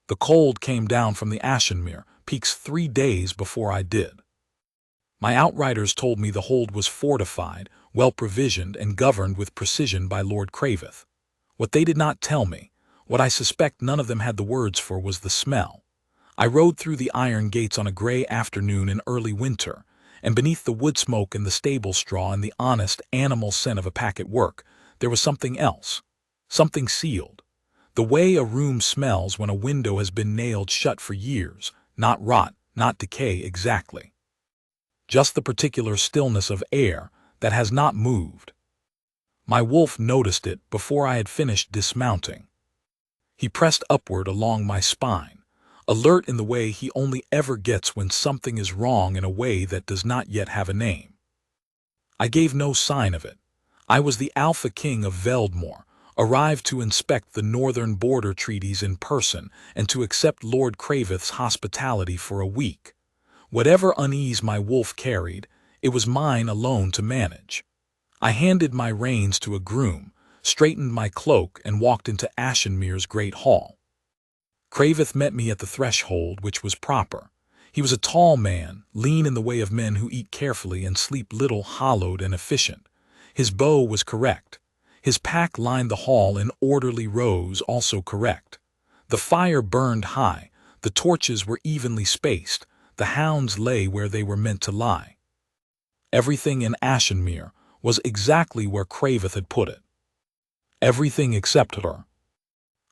The cold came down from the Ashenmere peaks 3 days before I did. My outriders told me the hold was fortified, well-provisioned, and governed with precision by Lord Craveth. What they did not tell me, what I suspect none of them had the words for, was the smell. I rode through the iron gates on a gray afternoon in early winter, and beneath the wood smoke and the stable straw and the honest animal scent of a pack at work, there was something else, something sealed. The way a room smells when a window has been nailed shut for years, not rot, not decay exactly. Just the particular stillness of air that has not moved. My wolf noticed it before I had finished dismounting. He pressed upward along my spine, alert in the way he only ever gets when something is wrong in a way that does not yet have a name. I gave no sign of it. I was the Alpha King of Veldmore, arrived to inspect the northern border treaties in person and to accept Lord Craveth's hospitality for a week. Whatever unease my wolf carried, it was mine alone to manage. I handed my reins to a groom, straightened my cloak, and walked into Ashenmere's great hall. Craveth met me at the threshold, which was proper. He was a tall man, lean in the way of men who eat carefully and sleep little, hollowed and efficient. His bow was correct. His pack lined the hall in orderly rows, also correct. The fire burned high, the torches were evenly spaced, the hounds lay where they were meant to lie. Everything in Ashenmere was exactly where Craveth had put it. Everything except her.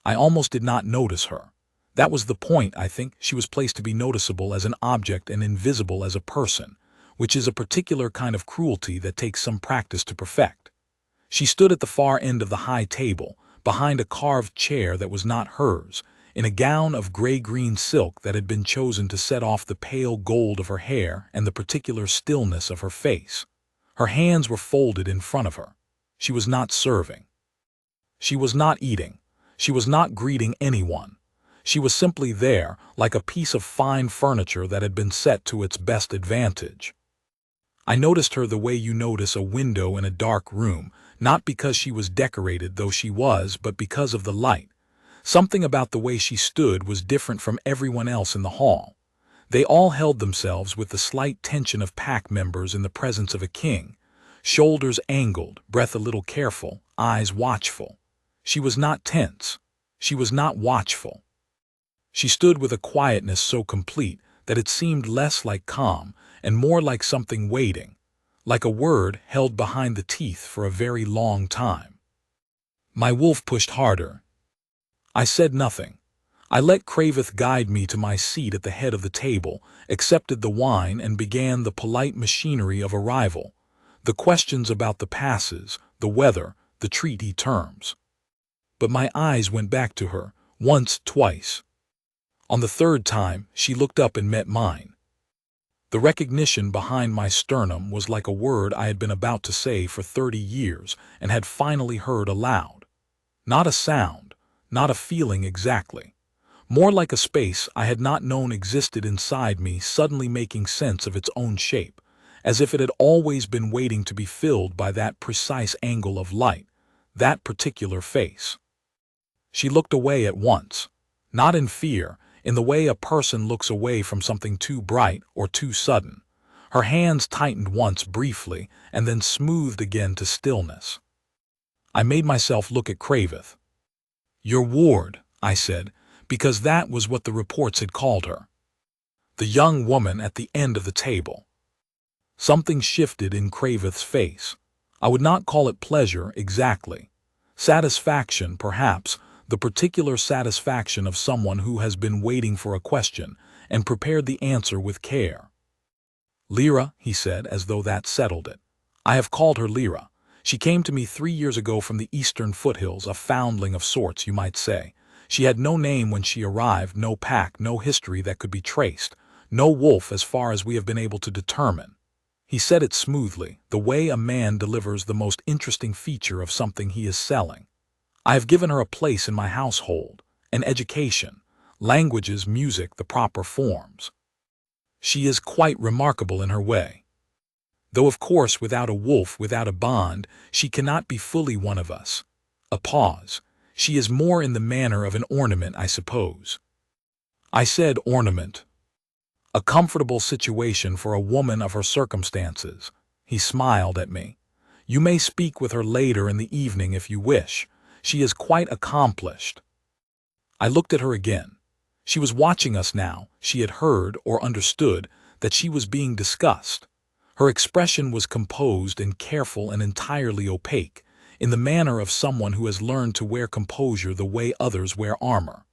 I almost did not notice her. That was the point, I think. She was placed to be noticeable as an object and invisible as a person, which is a particular kind of cruelty that takes some practice to perfect. She stood at the far end of the high table, behind a carved chair that was not hers, in a gown of gray-green silk that had been chosen to set off the pale gold of her hair and the particular stillness of her face. Her hands were folded in front of her. She was not serving. She was not eating. She was not greeting anyone. She was simply there, like a piece of fine furniture that had been set to its best advantage. I noticed her the way you notice a window in a dark room, not because she was decorated, though she was, but because of the light. Something about the way she stood was different from everyone else in the hall. They all held themselves with the slight tension of pack members in the presence of a king, shoulders angled, breath a little careful, eyes watchful. She was not tense. She was not watchful. She stood with a quietness so complete that it seemed less like calm and more like something waiting, like a word held behind the teeth for a very long time. My wolf pushed harder. I said nothing. I let Craveth guide me to my seat at the head of the table, accepted the wine, and began the polite machinery of arrival, the questions about the passes, the weather, the treaty terms. But my eyes went back to her, once, twice. On the third time, she looked up and met mine. The recognition behind my sternum was like a word I had been about to say for 30 years and had finally heard aloud. Not a sound, not a feeling exactly. More like a space I had not known existed inside me suddenly making sense of its own shape, as if it had always been waiting to be filled by that precise angle of light, that particular face. She looked away at once, not in fear, in the way a person looks away from something too bright or too sudden. Her hands tightened once briefly and then smoothed again to stillness. I made myself look at Craveth. "Your ward," I said, because that was what the reports had called her. The young woman at the end of the table. Something shifted in Craveth's face. I would not call it pleasure exactly. Satisfaction, perhaps, the particular satisfaction of someone who has been waiting for a question and prepared the answer with care. "Lyra," he said, as though that settled it. "I have called her Lyra. She came to me 3 years ago from the eastern foothills, a foundling of sorts, you might say. She had no name when she arrived, no pack, no history that could be traced, no wolf as far as we have been able to determine." He said it smoothly, the way a man delivers the most interesting feature of something he is selling. "I have given her a place in my household, an education, languages, music, the proper forms. She is quite remarkable in her way. Though of course without a wolf, without a bond, she cannot be fully one of us." A pause. "She is more in the manner of an ornament, I suppose." I said ornament. A comfortable situation for a woman of her circumstances. He smiled at me. You may speak with her later in the evening if you wish. She is quite accomplished. I looked at her again. She was watching us now. She had heard or understood that she was being discussed. Her expression was composed and careful and entirely opaque, in the manner of someone who has learned to wear composure the way others wear armor.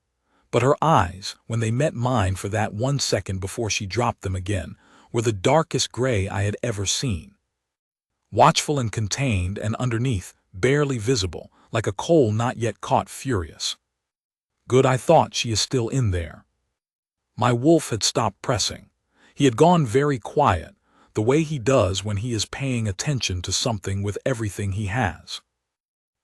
But her eyes, when they met mine for that 1 second before she dropped them again, were the darkest gray I had ever seen. Watchful and contained, and underneath, barely visible, like a coal not yet caught, furious. Good, I thought, she is still in there. My wolf had stopped pressing. He had gone very quiet, the way he does when he is paying attention to something with everything he has.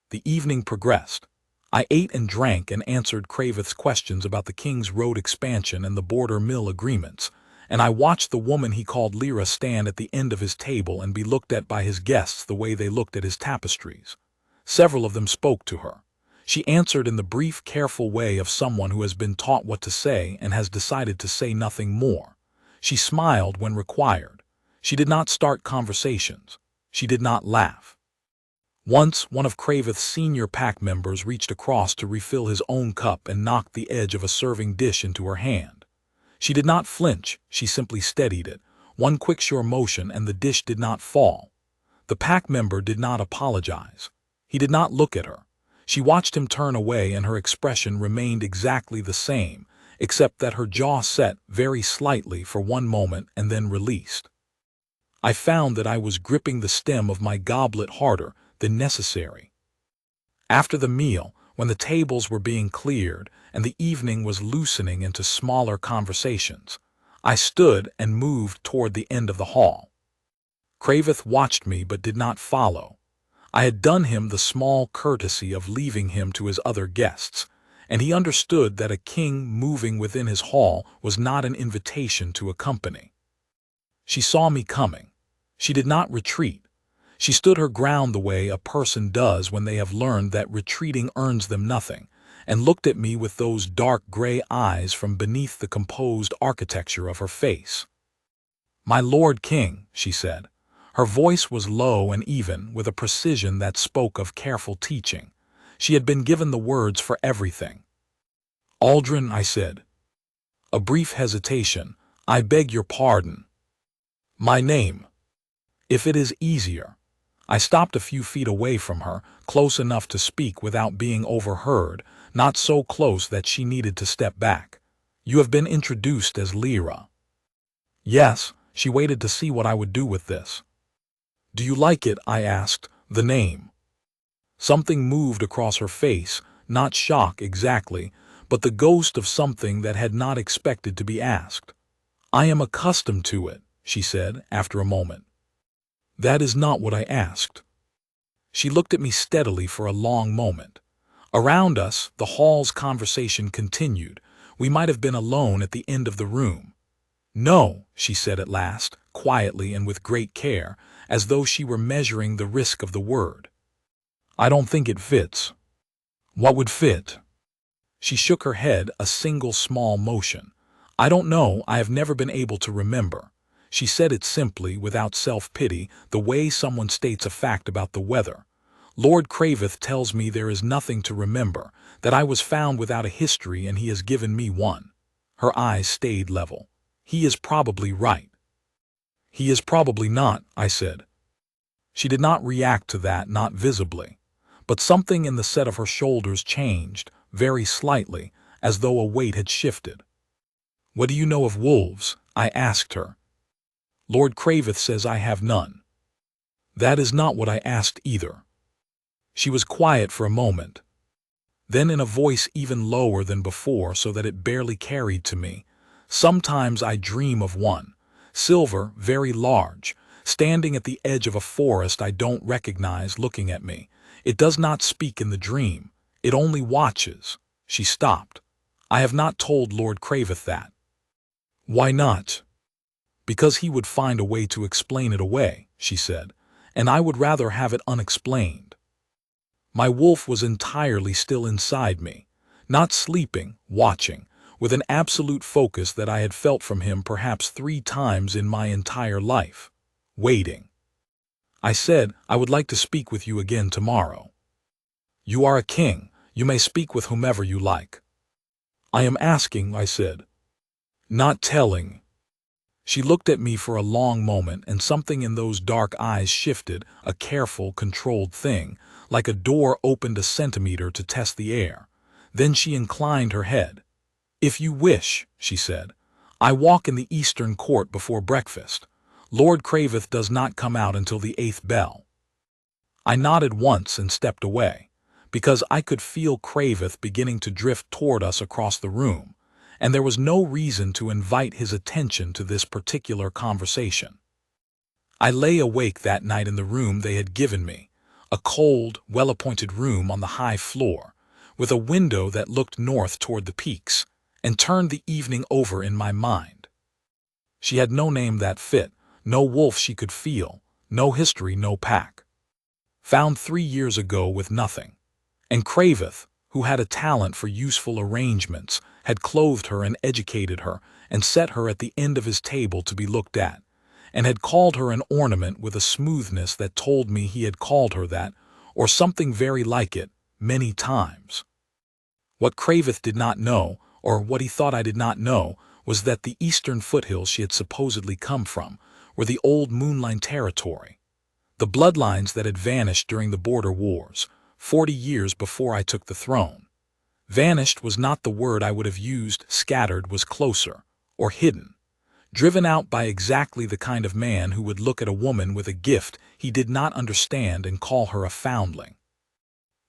The evening progressed. I ate and drank and answered Craveth's questions about the King's Road expansion and the border mill agreements, and I watched the woman he called Lyra stand at the end of his table and be looked at by his guests the way they looked at his tapestries. Several of them spoke to her. She answered in the brief, careful way of someone who has been taught what to say and has decided to say nothing more. She smiled when required. She did not start conversations. She did not laugh. Once, one of Craveth's senior pack members reached across to refill his own cup and knocked the edge of a serving dish into her hand. She did not flinch, she simply steadied it, one quick sure motion, and the dish did not fall. The pack member did not apologize. He did not look at her. She watched him turn away, and her expression remained exactly the same, except that her jaw set very slightly for one moment and then released. I found that I was gripping the stem of my goblet harder than necessary. After the meal, when the tables were being cleared and the evening was loosening into smaller conversations, I stood and moved toward the end of the hall. Craveth watched me but did not follow. I had done him the small courtesy of leaving him to his other guests, and he understood that a king moving within his hall was not an invitation to accompany. She saw me coming. She did not retreat. She stood her ground the way a person does when they have learned that retreating earns them nothing, and looked at me with those dark gray eyes from beneath the composed architecture of her face. "My Lord King," she said. Her voice was low and even, with a precision that spoke of careful teaching. She had been given the words for everything. "Aldrin," I said. A brief hesitation. "I beg your pardon." "My name." "If it is easier." I stopped a few feet away from her, close enough to speak without being overheard, not so close that she needed to step back. "You have been introduced as Lyra." "Yes." She waited to see what I would do with this. "Do you like it?" I asked. "The name?" Something moved across her face, not shock exactly, but the ghost of something that had not expected to be asked. "I am accustomed to it," she said after a moment. "That is not what I asked." She looked at me steadily for a long moment. Around us, the hall's conversation continued. We might have been alone at the end of the room. "No," she said at last, quietly and with great care, as though she were measuring the risk of the word. "I don't think it fits." "What would fit?" She shook her head, a single small motion. "I don't know, I have never been able to remember." She said it simply, without self-pity, the way someone states a fact about the weather. "Lord Craveth tells me there is nothing to remember, that I was found without a history and he has given me one." Her eyes stayed level. "He is probably right." "He is probably not," I said. She did not react to that, not visibly. But something in the set of her shoulders changed, very slightly, as though a weight had shifted. "What do you know of wolves?" I asked her. "Lord Craveth says I have none." "That is not what I asked either." She was quiet for a moment. Then, in a voice even lower than before so that it barely carried to me, "Sometimes I dream of one, silver, very large, standing at the edge of a forest I don't recognize, looking at me. It does not speak in the dream. It only watches." She stopped. "I have not told Lord Craveth that." "Why not?" "Because he would find a way to explain it away," she said, "and I would rather have it unexplained." My wolf was entirely still inside me, not sleeping, watching, with an absolute focus that I had felt from him perhaps 3 times in my entire life. Waiting. I said, "I would like to speak with you again tomorrow." "You are a king. You may speak with whomever you like." "I am asking," I said. "Not telling." She looked at me for a long moment, and something in those dark eyes shifted, a careful, controlled thing, like a door opened a centimeter to test the air. Then she inclined her head. "If you wish," she said. "I walk in the eastern court before breakfast. Lord Crave does not come out until the 8th bell." I nodded once and stepped away, because I could feel Crave beginning to drift toward us across the room, and there was no reason to invite his attention to this particular conversation. I lay awake that night in the room they had given me, a cold, well-appointed room on the high floor, with a window that looked north toward the peaks, and turned the evening over in my mind. She had no name that fit, no wolf she could feel, no history, no pack. Found 3 years ago with nothing. And Crave, who had a talent for useful arrangements, had clothed her and educated her, and set her at the end of his table to be looked at, and had called her an ornament with a smoothness that told me he had called her that, or something very like it, many times. What Crave did not know, or what he thought I did not know, was that the eastern foothills she had supposedly come from were the old Moonline territory. The bloodlines that had vanished during the border wars, 40 years before I took the throne. Vanished was not the word I would have used, scattered was closer, or hidden. Driven out by exactly the kind of man who would look at a woman with a gift he did not understand and call her a foundling.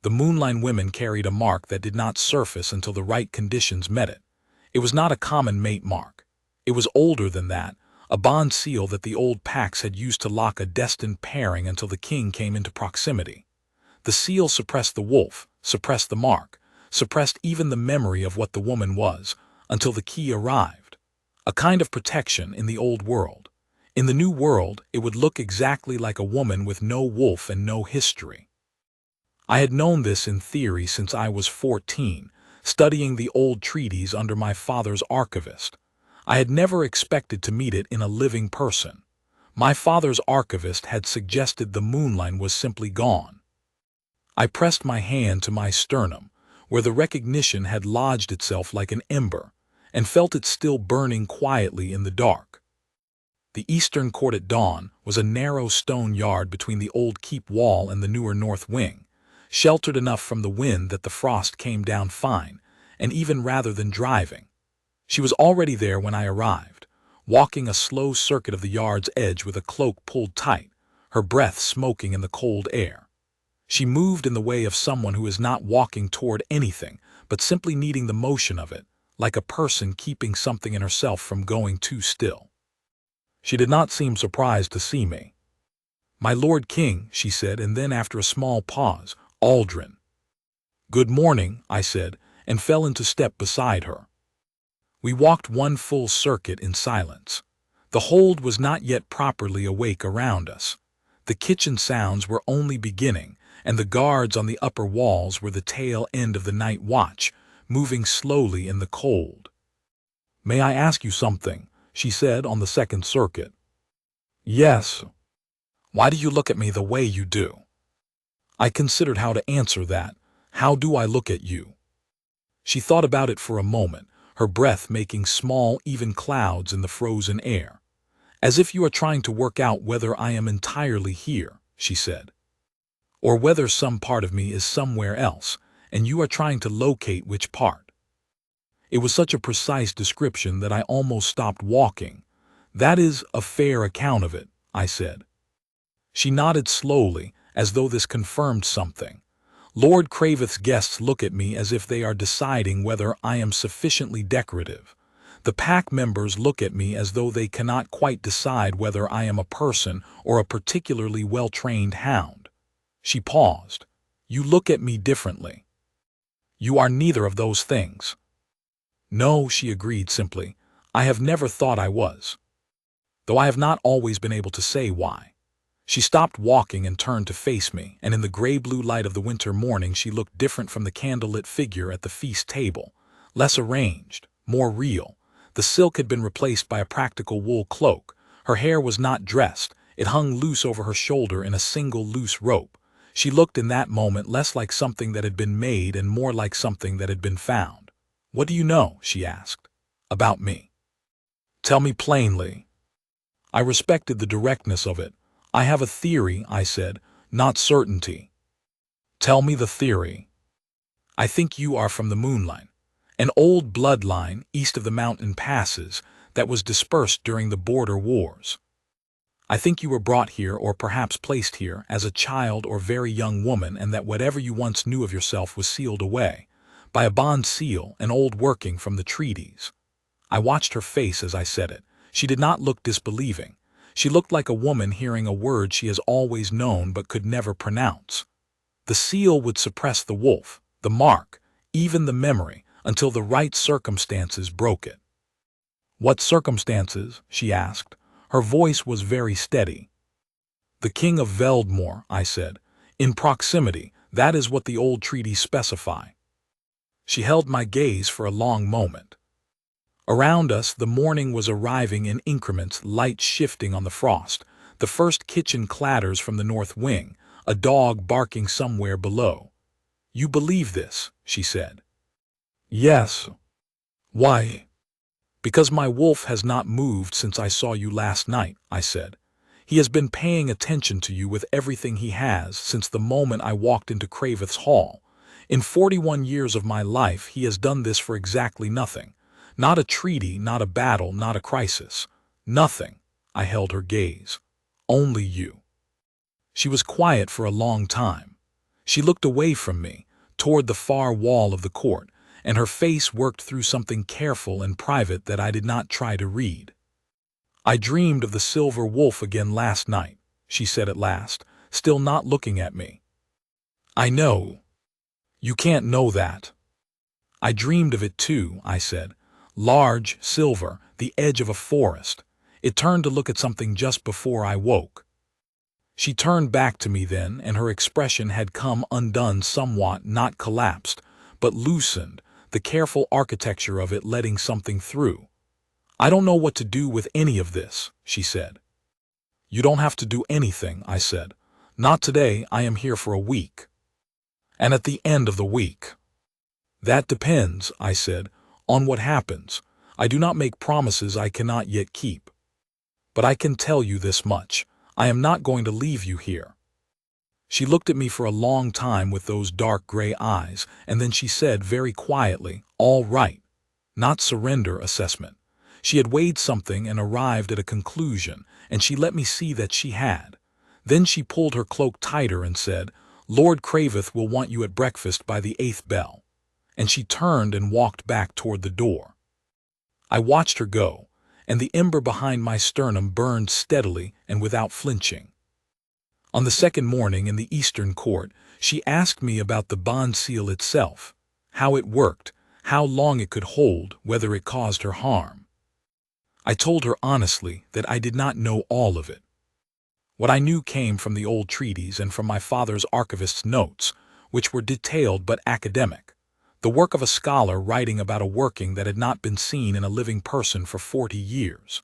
The Moonline women carried a mark that did not surface until the right conditions met it. It was not a common mate mark. It was older than that, a bond seal that the old packs had used to lock a destined pairing until the king came into proximity. The seal suppressed the wolf, suppressed the mark, suppressed even the memory of what the woman was, until the key arrived. A kind of protection in the old world. In the new world, it would look exactly like a woman with no wolf and no history. I had known this in theory since I was 14, studying the old treaties under my father's archivist. I had never expected to meet it in a living person. My father's archivist had suggested the Moonline was simply gone. I pressed my hand to my sternum, where the recognition had lodged itself like an ember, and felt it still burning quietly in the dark. The eastern court at dawn was a narrow stone yard between the old keep wall and the newer north wing, sheltered enough from the wind that the frost came down fine, and even rather than driving. She was already there when I arrived, walking a slow circuit of the yard's edge with a cloak pulled tight, her breath smoking in the cold air. She moved in the way of someone who is not walking toward anything, but simply needing the motion of it, like a person keeping something in herself from going too still. She did not seem surprised to see me. "My Lord King," she said, and then after a small pause, "Aldrin." "Good morning," I said, and fell into step beside her. We walked one full circuit in silence. The hold was not yet properly awake around us. The kitchen sounds were only beginning, and the guards on the upper walls were the tail end of the night watch, moving slowly in the cold. "May I ask you something?" she said on the second circuit. "Yes." "Why do you look at me the way you do?" I considered how to answer that. How do I look at you? She thought about it for a moment, her breath making small, even clouds in the frozen air. "As if you are trying to work out whether I am entirely here," she said. "Or whether some part of me is somewhere else, and you are trying to locate which part." It was such a precise description that I almost stopped walking. "That is a fair account of it," I said. She nodded slowly, as though this confirmed something. "Lord Crave's guests look at me as if they are deciding whether I am sufficiently decorative. The pack members look at me as though they cannot quite decide whether I am a person or a particularly well-trained hound." She paused. "You look at me differently." "You are neither of those things." "No," she agreed simply. "I have never thought I was. Though I have not always been able to say why." She stopped walking and turned to face me, and in the gray-blue light of the winter morning she looked different from the candlelit figure at the feast table, less arranged, more real. The silk had been replaced by a practical wool cloak. Her hair was not dressed. It hung loose over her shoulder in a single loose rope. She looked in that moment less like something that had been made and more like something that had been found. "What do you know?" she asked. "About me. Tell me plainly." I respected the directness of it. "I have a theory," I said, "not certainty." "Tell me the theory." "I think you are from the Moonline, an old bloodline east of the mountain passes that was dispersed during the border wars. I think you were brought here or perhaps placed here as a child or very young woman, and that whatever you once knew of yourself was sealed away by a bond seal, an old working from the treaties." I watched her face as I said it. She did not look disbelieving. She looked like a woman hearing a word she has always known but could never pronounce. The seal would suppress the wolf, the mark, even the memory, until the right circumstances broke it. "What circumstances?" she asked. Her voice was very steady. "The King of Veldmore," I said. "In proximity, that is what the old treaties specify." She held my gaze for a long moment. Around us, the morning was arriving in increments, light shifting on the frost. The first kitchen clatters from the north wing, a dog barking somewhere below. "You believe this?" she said. "Yes." "Why?" "Because my wolf has not moved since I saw you last night," I said. "He has been paying attention to you with everything he has since the moment I walked into Craveth's hall. In 41 years of my life he has done this for exactly nothing. Not a treaty, not a battle, not a crisis. Nothing." I held her gaze. "Only you." She was quiet for a long time. She looked away from me, toward the far wall of the court, and her face worked through something careful and private that I did not try to read. "I dreamed of the silver wolf again last night," she said at last, still not looking at me. "I know. You can't know that." "I dreamed of it too," I said. "Large, silver, the edge of a forest. It turned to look at something just before I woke." She turned back to me then, and her expression had come undone somewhat, not collapsed, but loosened, the careful architecture of it letting something through. "I don't know what to do with any of this," she said. "You don't have to do anything," I said. "Not today. I am here for a week." "And at the end of the week?" "That depends," I said, "on what happens. I do not make promises I cannot yet keep. But I can tell you this much. I am not going to leave you here." She looked at me for a long time with those dark gray eyes, and then she said very quietly, "All right." Not surrender assessment. She had weighed something and arrived at a conclusion, and she let me see that she had. Then she pulled her cloak tighter and said, "Lord Craveth will want you at breakfast by the 8th bell." And she turned and walked back toward the door. I watched her go, and the ember behind my sternum burned steadily and without flinching. On the second morning in the Eastern Court, she asked me about the bond seal itself, how it worked, how long it could hold, whether it caused her harm. I told her honestly that I did not know all of it. What I knew came from the old treaties and from my father's archivist's notes, which were detailed but academic, the work of a scholar writing about a working that had not been seen in a living person for 40 years.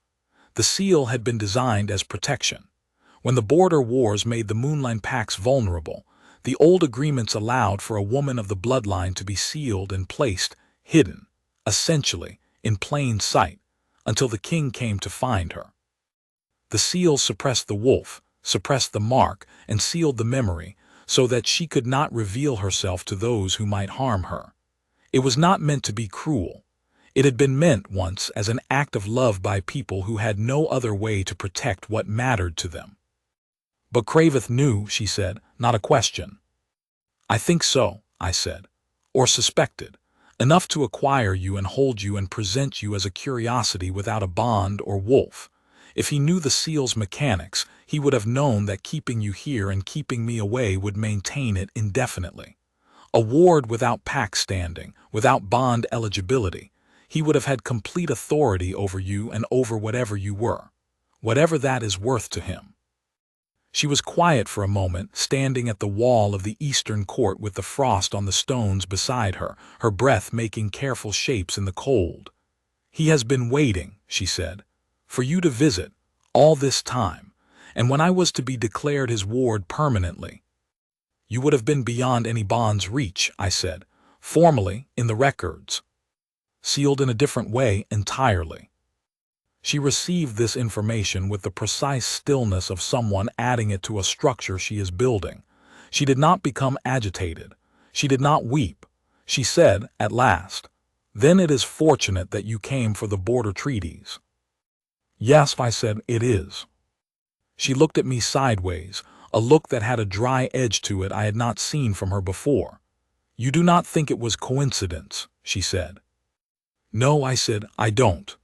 The seal had been designed as protection. When the border wars made the Moonline packs vulnerable, the old agreements allowed for a woman of the bloodline to be sealed and placed, hidden, essentially, in plain sight, until the king came to find her. The seal suppressed the wolf, suppressed the mark, and sealed the memory, so that she could not reveal herself to those who might harm her. It was not meant to be cruel. It had been meant once as an act of love by people who had no other way to protect what mattered to them. "But Craveth knew," she said, "not a question." "I think so," I said, "or suspected. Enough to acquire you and hold you and present you as a curiosity without a bond or wolf. If he knew the seal's mechanics, he would have known that keeping you here and keeping me away would maintain it indefinitely. A ward without pack standing, without bond eligibility, he would have had complete authority over you and over whatever you were, whatever that is worth to him." She was quiet for a moment, standing at the wall of the Eastern Court with the frost on the stones beside her, her breath making careful shapes in the cold. "He has been waiting," she said, "for you to visit, all this time, and when I was to be declared his ward permanently." "You would have been beyond any bond's reach," I said, "formally, in the records. Sealed in a different way entirely." She received this information with the precise stillness of someone adding it to a structure she is building. She did not become agitated. She did not weep. She said, at last, "Then it is fortunate that you came for the border treaties." "Yes," I said, "it is." She looked at me sideways, a look that had a dry edge to it I had not seen from her before. "You do not think it was coincidence," she said. "No," I said, "I don't."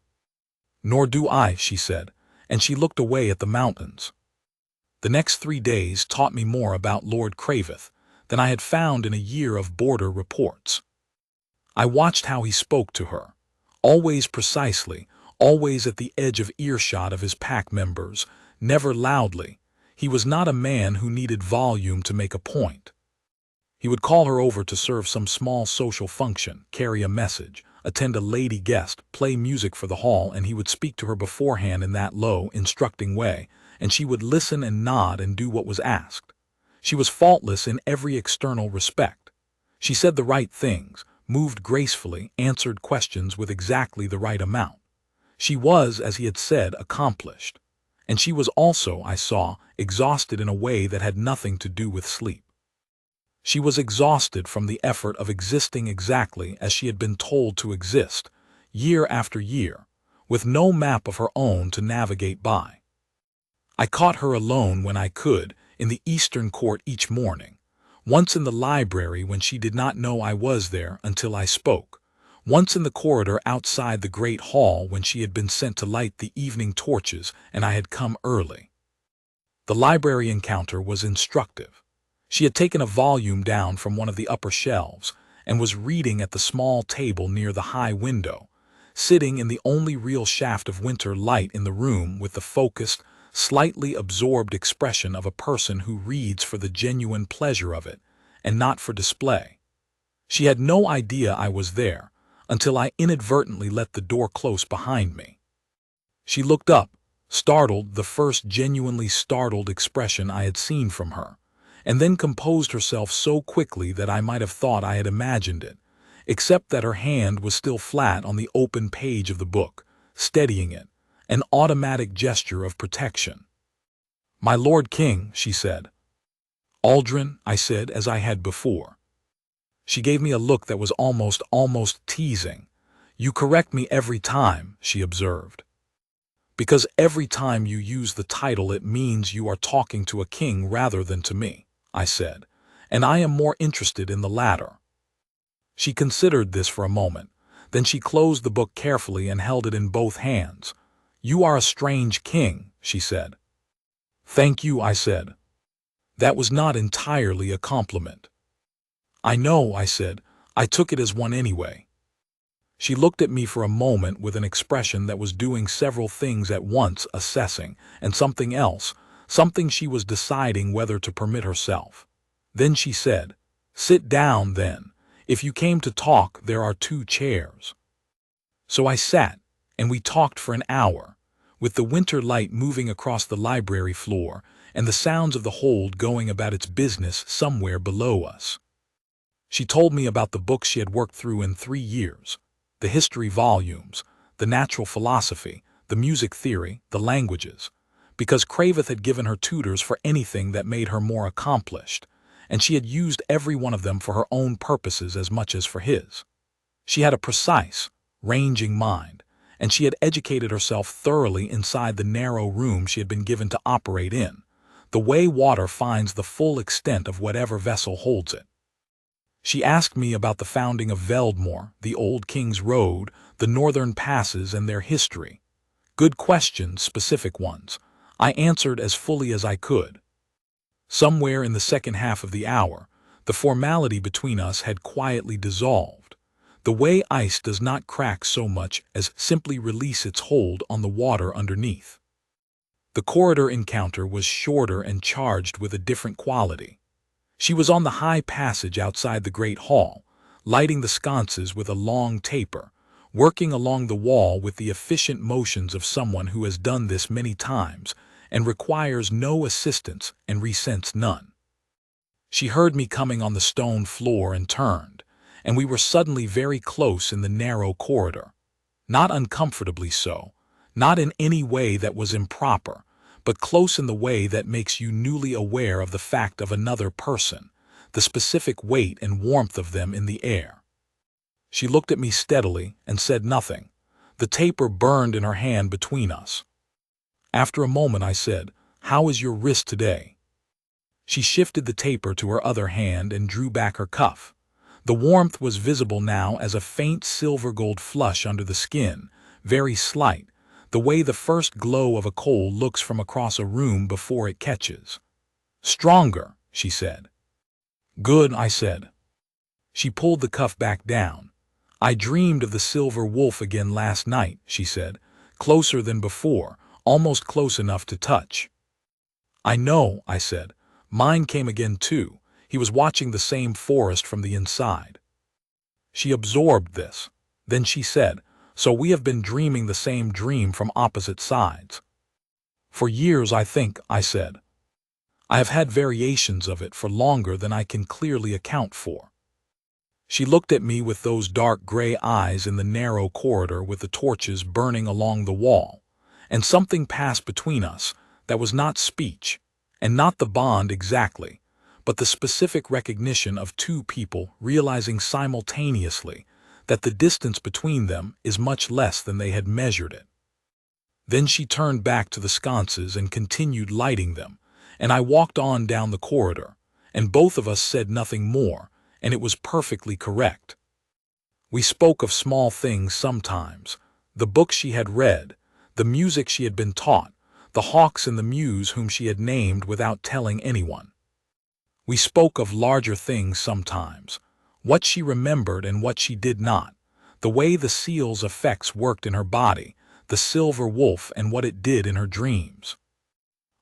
"Nor do I," she said, and she looked away at the mountains. The next 3 days taught me more about Lord Crave than I had found in a year of border reports. I watched how he spoke to her, always precisely, always at the edge of earshot of his pack members, never loudly. He was not a man who needed volume to make a point. He would call her over to serve some small social function, carry a message, attend a lady guest, play music for the hall, and he would speak to her beforehand in that low, instructing way, and she would listen and nod and do what was asked. She was faultless in every external respect. She said the right things, moved gracefully, answered questions with exactly the right amount. She was, as he had said, accomplished. And she was also, I saw, exhausted in a way that had nothing to do with sleep. She was exhausted from the effort of existing exactly as she had been told to exist, year after year, with no map of her own to navigate by. I caught her alone when I could, in the Eastern Court each morning, once in the library when she did not know I was there until I spoke, once in the corridor outside the great hall when she had been sent to light the evening torches and I had come early. The library encounter was instructive. She had taken a volume down from one of the upper shelves and was reading at the small table near the high window, sitting in the only real shaft of winter light in the room with the focused, slightly absorbed expression of a person who reads for the genuine pleasure of it and not for display. She had no idea I was there until I inadvertently let the door close behind me. She looked up, startled, the first genuinely startled expression I had seen from her, and then composed herself so quickly that I might have thought I had imagined it, except that her hand was still flat on the open page of the book, steadying it, an automatic gesture of protection. "My Lord King," she said. "Aldrin," I said, as I had before. She gave me a look that was almost teasing. "You correct me every time," she observed. "Because every time you use the title it means you are talking to a king rather than to me," I said, "and I am more interested in the latter." She considered this for a moment. Then she closed the book carefully and held it in both hands. "You are a strange king," she said. "Thank you," I said. That was not entirely a compliment. "I know," I said. "I took it as one anyway." She looked at me for a moment with an expression that was doing several things at once, assessing, and something else, something she was deciding whether to permit herself. Then she said, "Sit down, then. If you came to talk, there are 2 chairs." So I sat, and we talked for an hour, with the winter light moving across the library floor and the sounds of the hold going about its business somewhere below us. She told me about the books she had worked through in 3 years, the history volumes, the natural philosophy, the music theory, the languages, because Crave had given her tutors for anything that made her more accomplished, and she had used every one of them for her own purposes as much as for his. She had a precise, ranging mind, and she had educated herself thoroughly inside the narrow room she had been given to operate in, the way water finds the full extent of whatever vessel holds it. She asked me about the founding of Veldmore, the Old King's Road, the northern passes and their history. Good questions, specific ones. I answered as fully as I could. Somewhere in the second half of the hour, the formality between us had quietly dissolved, the way ice does not crack so much as simply release its hold on the water underneath. The corridor encounter was shorter and charged with a different quality. She was on the high passage outside the great hall, lighting the sconces with a long taper, working along the wall with the efficient motions of someone who has done this many times and requires no assistance and resents none. She heard me coming on the stone floor and turned, and we were suddenly very close in the narrow corridor. Not uncomfortably so, not in any way that was improper, but close in the way that makes you newly aware of the fact of another person, the specific weight and warmth of them in the air. She looked at me steadily and said nothing. The taper burned in her hand between us. After a moment I said, "How is your wrist today?" She shifted the taper to her other hand and drew back her cuff. The warmth was visible now as a faint silver-gold flush under the skin, very slight, the way the first glow of a coal looks from across a room before it catches. "Stronger," she said. "Good," I said. She pulled the cuff back down. "I dreamed of the silver wolf again last night," she said, "closer than before, almost close enough to touch." "I know," I said. "Mine came again too. He was watching the same forest from the inside." She absorbed this. Then she said, "So we have been dreaming the same dream from opposite sides." "For years, I think," I said. "I have had variations of it for longer than I can clearly account for." She looked at me with those dark gray eyes in the narrow corridor with the torches burning along the wall, and something passed between us that was not speech, and not the bond exactly, but the specific recognition of two people realizing simultaneously that the distance between them is much less than they had measured it. Then she turned back to the sconces and continued lighting them, and I walked on down the corridor, and both of us said nothing more, and it was perfectly correct. We spoke of small things sometimes, the books she had read, the music she had been taught, the hawks and the mews whom she had named without telling anyone. We spoke of larger things sometimes, what she remembered and what she did not, the way the seal's effects worked in her body, the silver wolf and what it did in her dreams.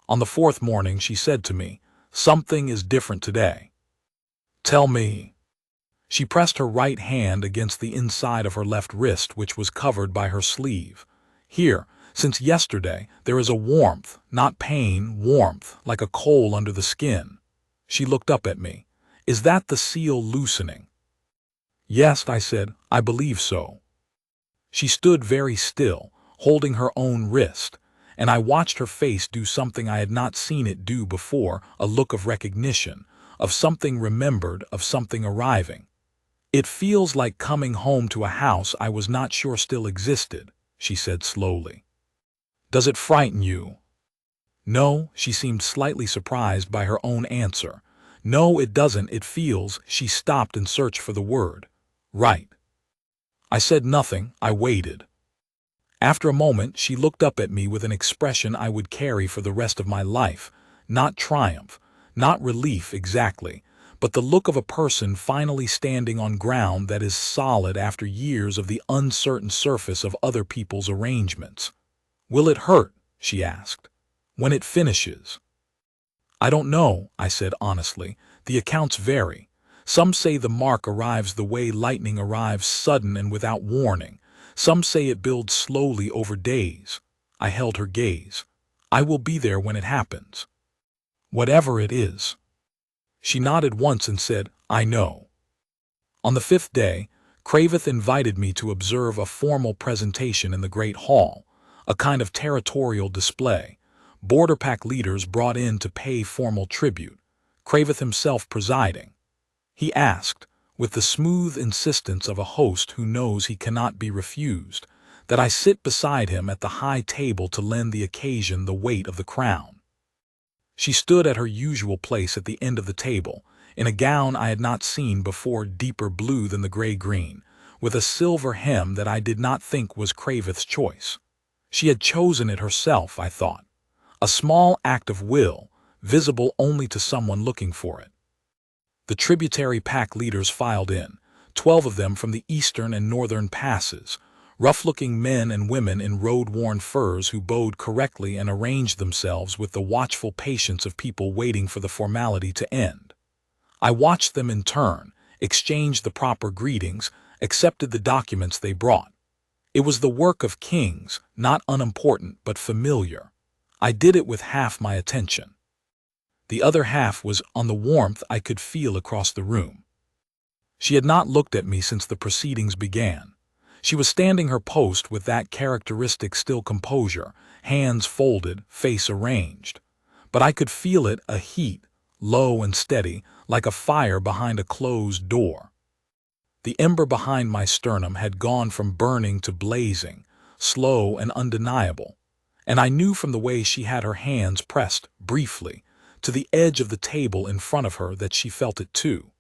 On the fourth morning she said to me, "Something is different today." "Tell me." She pressed her right hand against the inside of her left wrist, which was covered by her sleeve. "Here, since yesterday, there is a warmth, not pain, warmth, like a coal under the skin." She looked up at me. "Is that the seal loosening?" "Yes," I said, "I believe so." She stood very still, holding her own wrist, and I watched her face do something I had not seen it do before, a look of recognition, of something remembered, of something arriving. "It feels like coming home to a house I was not sure still existed," she said slowly. "Does it frighten you?" "No," she seemed slightly surprised by her own answer. "No, it doesn't. It feels—" She stopped and searched for the word. "Right." I said nothing. I waited. After a moment, she looked up at me with an expression I would carry for the rest of my life, not triumph, not relief exactly, but the look of a person finally standing on ground that is solid after years of the uncertain surface of other people's arrangements. "Will it hurt?" she asked. "When it finishes?" "I don't know," I said honestly. "The accounts vary. Some say the mark arrives the way lightning arrives, sudden and without warning. Some say it builds slowly over days." I held her gaze. "I will be there when it happens." "Whatever it is." She nodded once and said, "I know." On the fifth day, Crave invited me to observe a formal presentation in the Great Hall, a kind of territorial display. Border pack leaders brought in to pay formal tribute, Crave himself presiding. He asked, with the smooth insistence of a host who knows he cannot be refused, that I sit beside him at the high table to lend the occasion the weight of the crown. She stood at her usual place at the end of the table, in a gown I had not seen before, deeper blue than the gray-green, with a silver hem that I did not think was Crave's choice. She had chosen it herself, I thought. A small act of will, visible only to someone looking for it. The tributary pack leaders filed in, 12 of them from the eastern and northern passes, rough-looking men and women in road-worn furs who bowed correctly and arranged themselves with the watchful patience of people waiting for the formality to end. I watched them in turn, exchanged the proper greetings, accepted the documents they brought. It was the work of kings, not unimportant but familiar. I did it with half my attention. The other half was on the warmth I could feel across the room. She had not looked at me since the proceedings began. She was standing her post with that characteristic still composure, hands folded, face arranged. But I could feel it, a heat, low and steady, like a fire behind a closed door. The ember behind my sternum had gone from burning to blazing, slow and undeniable, and I knew from the way she had her hands pressed, briefly, to the edge of the table in front of her that she felt it too.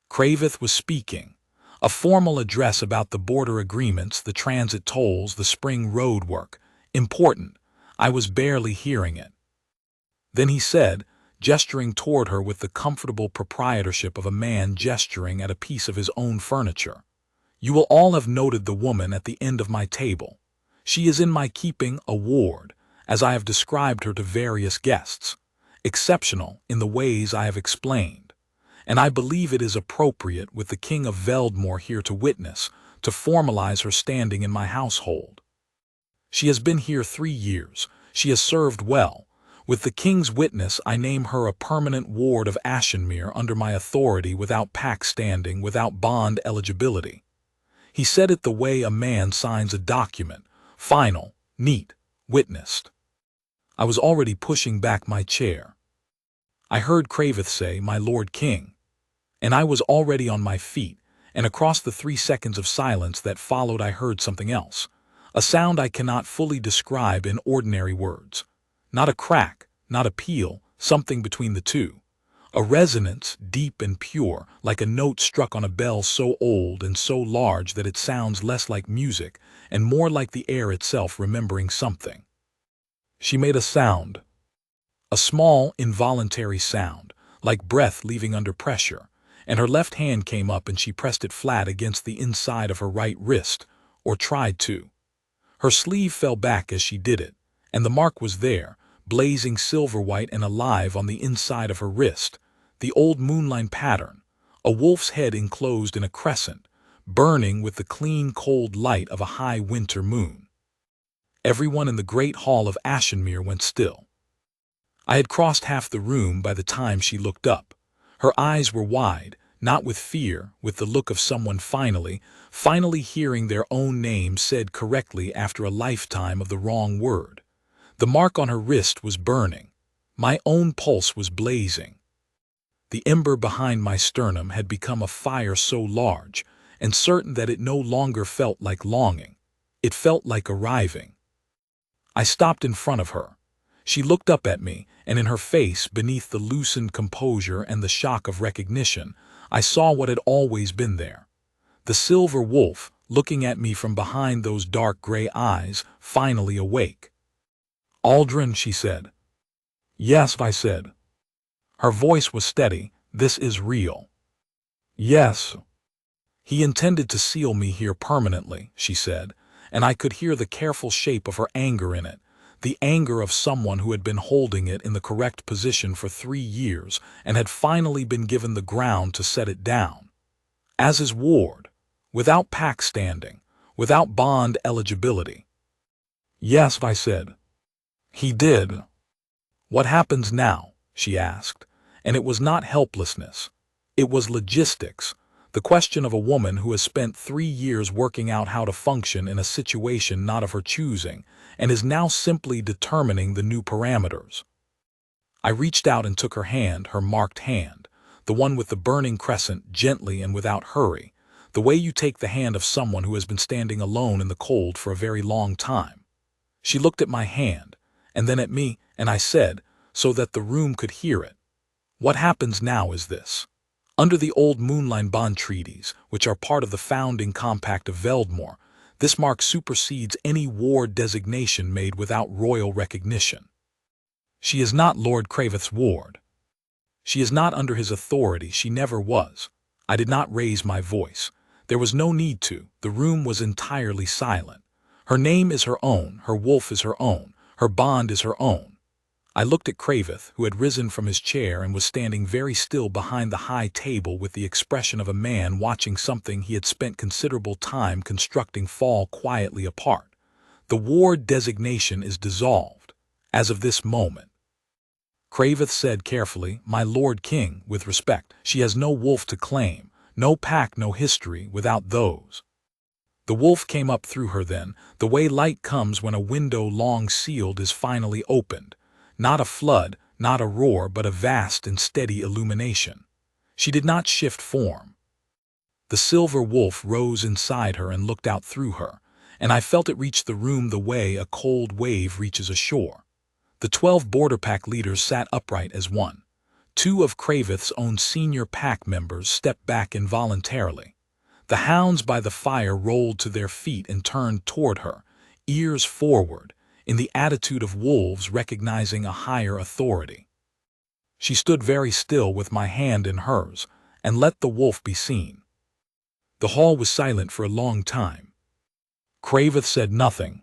Crave was speaking, a formal address about the border agreements, the transit tolls, the spring road work. Important. I was barely hearing it. Then he said, gesturing toward her with the comfortable proprietorship of a man gesturing at a piece of his own furniture, "You will all have noted the woman at the end of my table. She is in my keeping, a ward, as I have described her to various guests, exceptional in the ways I have explained. And I believe it is appropriate, with the King of Veldmore here to witness, to formalize her standing in my household. She has been here 3 years. She has served well. With the King's witness, I name her a permanent ward of Ashenmere under my authority, without pack standing, without bond eligibility." He said it the way a man signs a document, final, neat, witnessed. I was already pushing back my chair. I heard Crave say, "My Lord King," and I was already on my feet, and across the 3 seconds of silence that followed I heard something else, a sound I cannot fully describe in ordinary words. Not a crack, not a peal, something between the two. A resonance, deep and pure, like a note struck on a bell so old and so large that it sounds less like music and more like the air itself remembering something. She made a sound. A small, involuntary sound, like breath leaving under pressure, and her left hand came up and she pressed it flat against the inside of her right wrist, or tried to. Her sleeve fell back as she did it, and the mark was there, blazing silver-white and alive on the inside of her wrist, the old moonline pattern, a wolf's head enclosed in a crescent, burning with the clean, cold light of a high winter moon. Everyone in the great hall of Ashenmere went still. I had crossed half the room by the time she looked up. Her eyes were wide, not with fear, with the look of someone finally hearing their own name said correctly after a lifetime of the wrong word. The mark on her wrist was burning. My own pulse was blazing. The ember behind my sternum had become a fire so large and certain that it no longer felt like longing. It felt like arriving. I stopped in front of her. She looked up at me, and in her face, beneath the loosened composure and the shock of recognition, I saw what had always been there. The silver wolf, looking at me from behind those dark gray eyes, finally awake. "Aldrin," she said. "Yes," I said. Her voice was steady. "This is real." "Yes." "He intended to seal me here permanently," she said, and I could hear the careful shape of her anger in it, the anger of someone who had been holding it in the correct position for 3 years and had finally been given the ground to set it down. As his ward, without pack standing, without bond eligibility. "Yes," I said. "He did." "What happens now?" she asked, and it was not helplessness. It was logistics, the question of a woman who has spent 3 years working out how to function in a situation not of her choosing and is now simply determining the new parameters. I reached out and took her hand, her marked hand, the one with the burning crescent, gently and without hurry, the way you take the hand of someone who has been standing alone in the cold for a very long time. She looked at my hand, and then at me, and I said, so that the room could hear it, "What happens now is this. Under the old Moonline Bond treaties, which are part of the founding compact of Veldmore, this mark supersedes any ward designation made without royal recognition. She is not Lord Crave's ward. She is not under his authority. She never was." I did not raise my voice. There was no need to. The room was entirely silent. Her name is her own. Her wolf is her own. Her bond is her own. I looked at Craveth, who had risen from his chair and was standing very still behind the high table with the expression of a man watching something he had spent considerable time constructing fall quietly apart. The ward designation is dissolved, as of this moment. Craveth said carefully, "My Lord King, with respect, she has no wolf to claim, no pack, no history, without those." The wolf came up through her then, the way light comes when a window long sealed is finally opened. Not a flood, not a roar, but a vast and steady illumination. She did not shift form. The silver wolf rose inside her and looked out through her, and I felt it reach the room the way a cold wave reaches a shore. The 12 border pack leaders sat upright as one. 2 of Craveth's own senior pack members stepped back involuntarily. The hounds by the fire rolled to their feet and turned toward her, ears forward, in the attitude of wolves recognizing a higher authority. She stood very still with my hand in hers, and let the wolf be seen. The hall was silent for a long time. Craveth said nothing.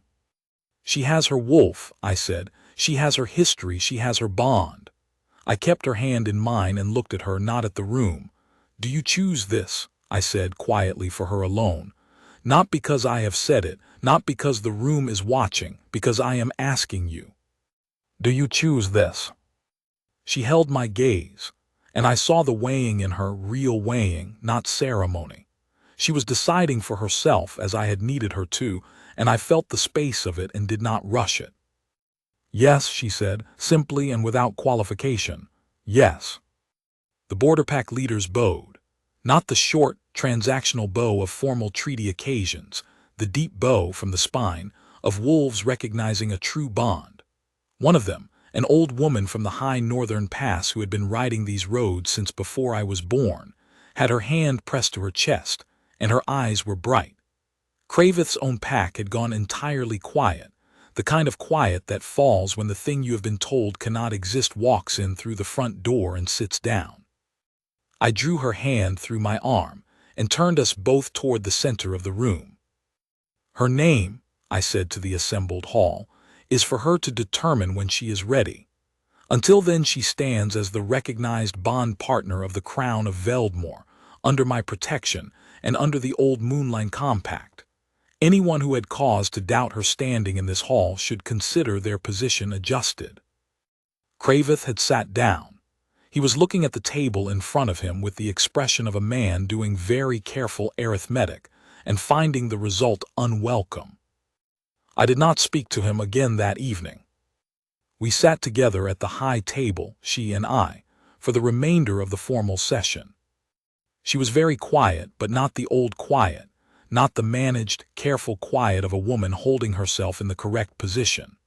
"She has her wolf," I said. "She has her history, she has her bond." I kept her hand in mine and looked at her, not at the room. "Do you choose this?" I said quietly for her alone. "Not because I have said it, not because the room is watching, because I am asking you. Do you choose this?" She held my gaze, and I saw the weighing in her, real weighing, not ceremony. She was deciding for herself as I had needed her to, and I felt the space of it and did not rush it. "Yes," she said, simply and without qualification. "Yes." The border pack leaders bowed. Not the short, transactional bow of formal treaty occasions, the deep bow from the spine, of wolves recognizing a true bond. One of them, an old woman from the high northern pass who had been riding these roads since before I was born, had her hand pressed to her chest, and her eyes were bright. Craveth's own pack had gone entirely quiet, the kind of quiet that falls when the thing you have been told cannot exist walks in through the front door and sits down. I drew her hand through my arm and turned us both toward the center of the room. "Her name," I said to the assembled hall, "is for her to determine when she is ready. Until then she stands as the recognized bond partner of the Crown of Veldmore, under my protection and under the old Moonline Compact. Anyone who had cause to doubt her standing in this hall should consider their position adjusted." Craveth had sat down. He was looking at the table in front of him with the expression of a man doing very careful arithmetic and finding the result unwelcome. I did not speak to him again that evening. We sat together at the high table, she and I, for the remainder of the formal session. She was very quiet, but not the old quiet, not the managed, careful quiet of a woman holding herself in the correct position.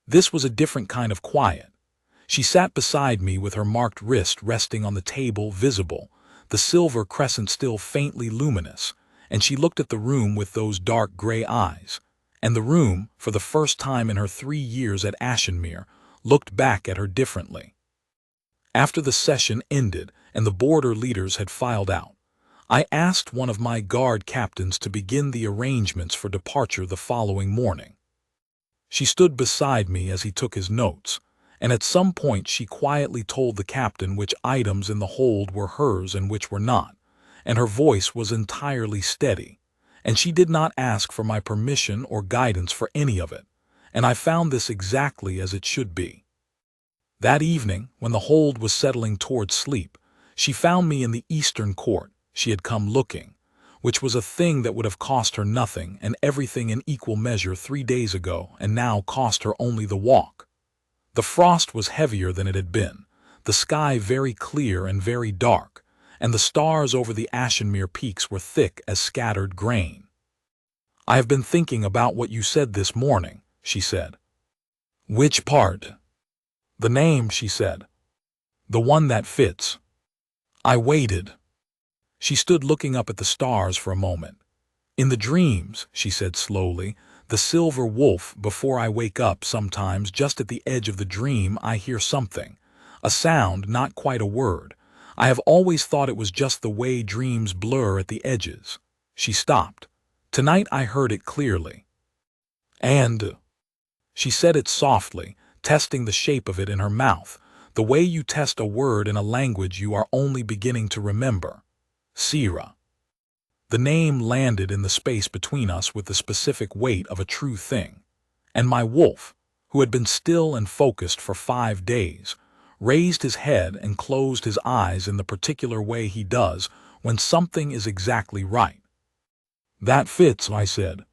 This was a different kind of quiet. She sat beside me with her marked wrist resting on the table visible, the silver crescent still faintly luminous, and she looked at the room with those dark gray eyes, and the room, for the first time in her 3 years at Ashenmere, looked back at her differently. After the session ended and the border leaders had filed out, I asked one of my guard captains to begin the arrangements for departure the following morning. She stood beside me as he took his notes, and at some point she quietly told the captain which items in the hold were hers and which were not, and her voice was entirely steady, and she did not ask for my permission or guidance for any of it, and I found this exactly as it should be. That evening, when the hold was settling toward sleep, she found me in the eastern court. She had come looking, which was a thing that would have cost her nothing and everything in equal measure 3 days ago, and now cost her only the walk. The frost was heavier than it had been, the sky very clear and very dark, and the stars over the Ashenmere peaks were thick as scattered grain. "I have been thinking about what you said this morning," she said. "Which part?" "The name," she said. "The one that fits." I waited. She stood looking up at the stars for a moment. "In the dreams," she said slowly, "the silver wolf, before I wake up sometimes just at the edge of the dream I hear something, a sound, not quite a word. I have always thought it was just the way dreams blur at the edges." She stopped. "Tonight I heard it clearly." "And," she said it softly, testing the shape of it in her mouth, the way you test a word in a language you are only beginning to remember. Sira. The name landed in the space between us with the specific weight of a true thing. And my wolf, who had been still and focused for 5 days, raised his head and closed his eyes in the particular way he does when something is exactly right. "That fits," I said.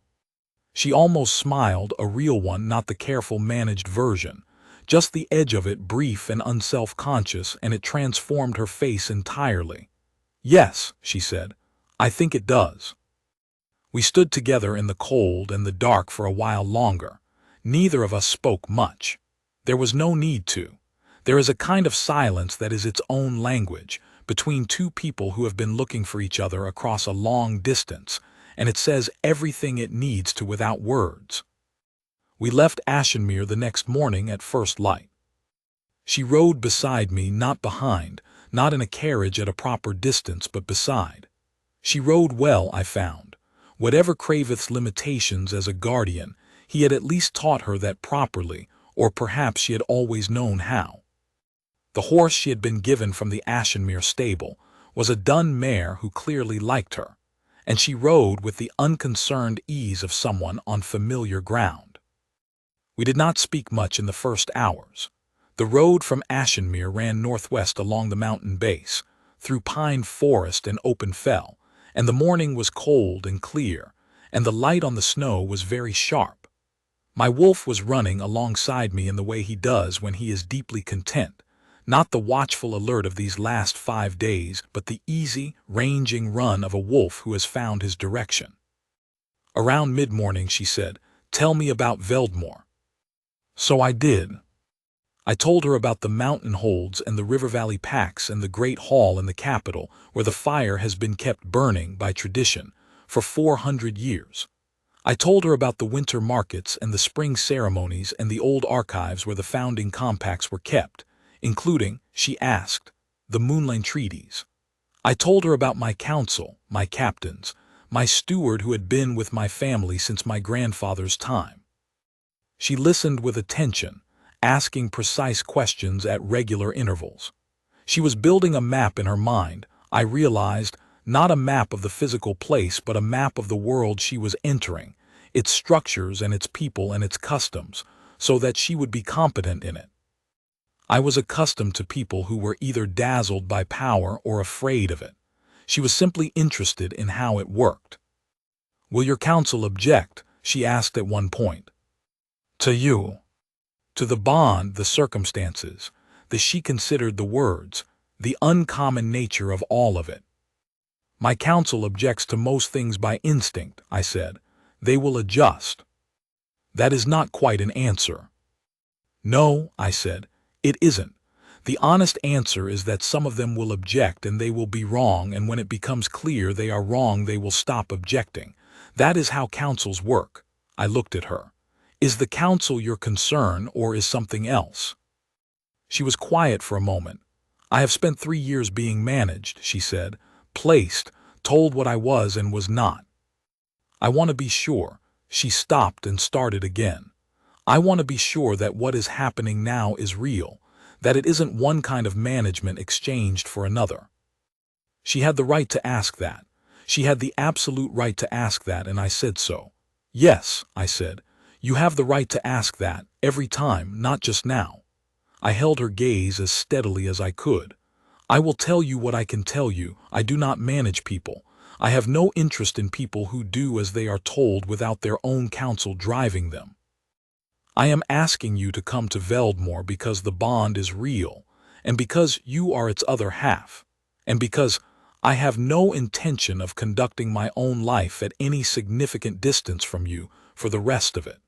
She almost smiled, a real one, not the careful managed version. Just the edge of it, brief and unself-conscious, and it transformed her face entirely. "Yes," she said, "I think it does." We stood together in the cold and the dark for a while longer. Neither of us spoke much. There was no need to. There is a kind of silence that is its own language, between two people who have been looking for each other across a long distance, and it says everything it needs to without words. We left Ashenmere the next morning at first light. She rode beside me, not behind, not in a carriage at a proper distance, but beside. She rode well, I found. Whatever Craveth's limitations as a guardian, he had at least taught her that properly, or perhaps she had always known how. The horse she had been given from the Ashenmere stable was a dun mare who clearly liked her, and she rode with the unconcerned ease of someone on familiar ground. We did not speak much in the first hours. The road from Ashenmere ran northwest along the mountain base, through pine forest and open fell, and the morning was cold and clear, and the light on the snow was very sharp. My wolf was running alongside me in the way he does when he is deeply content, not the watchful alert of these last 5 days, but the easy, ranging run of a wolf who has found his direction. Around mid-morning she said, "Tell me about Veldmore." So I did. I told her about the mountain holds and the River Valley packs and the great hall in the capital where the fire has been kept burning by tradition for 400 years. I told her about the winter markets and the spring ceremonies and the old archives where the founding compacts were kept, including, she asked, the Moonline treaties. I told her about my council, my captains, my steward who had been with my family since my grandfather's time. She listened with attention, asking precise questions at regular intervals. She was building a map in her mind, I realized, not a map of the physical place but a map of the world she was entering, its structures and its people and its customs, so that she would be competent in it. I was accustomed to people who were either dazzled by power or afraid of it. She was simply interested in how it worked. "Will your council object?" she asked at one point. "To you?" To the bond, the circumstances, she considered the words, the uncommon nature of all of it. "My council objects to most things by instinct," I said. "They will adjust." "That is not quite an answer." "No," I said, "it isn't. The honest answer is that some of them will object and they will be wrong, and when it becomes clear they are wrong they will stop objecting. That is how councils work." I looked at her. "Is the council your concern or is something else?" She was quiet for a moment. "I have spent 3 years being managed," she said, "placed, told what I was and was not. I want to be sure." She stopped and started again. "I want to be sure that what is happening now is real, that it isn't one kind of management exchanged for another." She had the right to ask that. She had the absolute right to ask that, and I said so. "Yes," I said, "you have the right to ask that, every time, not just now." I held her gaze as steadily as I could. "I will tell you what I can tell you. I do not manage people. I have no interest in people who do as they are told without their own counsel driving them. I am asking you to come to Veldmore because the bond is real, and because you are its other half, and because I have no intention of conducting my own life at any significant distance from you for the rest of it.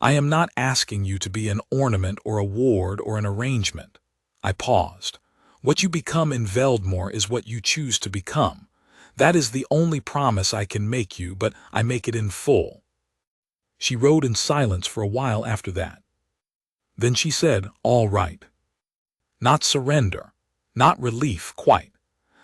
I am not asking you to be an ornament or a ward or an arrangement." I paused. "What you become in Veldmore is what you choose to become. That is the only promise I can make you, but I make it in full." She rode in silence for a while after that. Then she said, "All right." Not surrender, not relief, quite.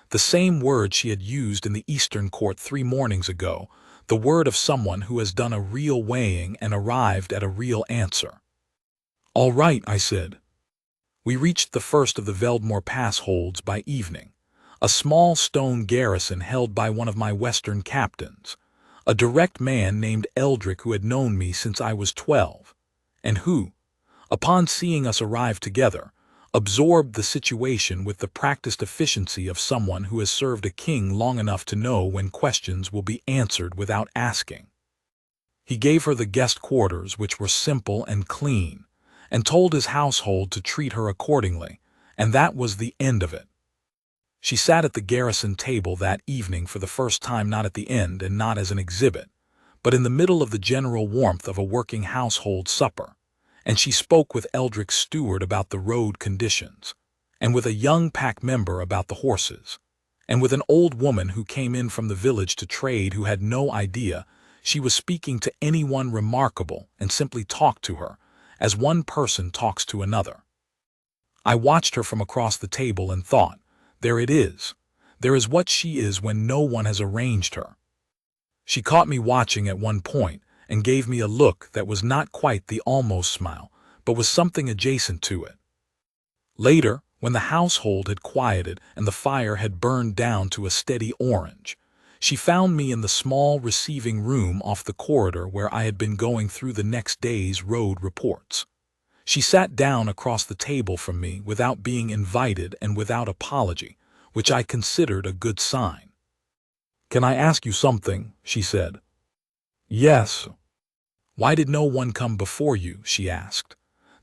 The same word she had used in the Eastern Court 3 mornings ago, the word of someone who has done a real weighing and arrived at a real answer. All right, I said. We reached the first of the Veldmore Pass holds by evening, a small stone garrison held by one of my Western captains, a direct man named Eldrick who had known me since I was 12, and who, upon seeing us arrive together, absorbed the situation with the practiced efficiency of someone who has served a king long enough to know when questions will be answered without asking. He gave her the guest quarters, which were simple and clean, and told his household to treat her accordingly, and that was the end of it. She sat at the garrison table that evening for the first time, not at the end and not as an exhibit, but in the middle of the general warmth of a working household supper, and she spoke with Eldrick's steward about the road conditions, and with a young pack member about the horses, and with an old woman who came in from the village to trade who had no idea she was speaking to anyone remarkable and simply talked to her, as one person talks to another. I watched her from across the table and thought, there it is. There is what she is when no one has arranged her. She caught me watching at one point and gave me a look that was not quite the almost smile, but was something adjacent to it. Later, when the household had quieted and the fire had burned down to a steady orange, she found me in the small receiving room off the corridor where I had been going through the next day's road reports. She sat down across the table from me without being invited and without apology, which I considered a good sign. "Can I ask you something?" she said. "Yes." "Why did no one come before you?" she asked.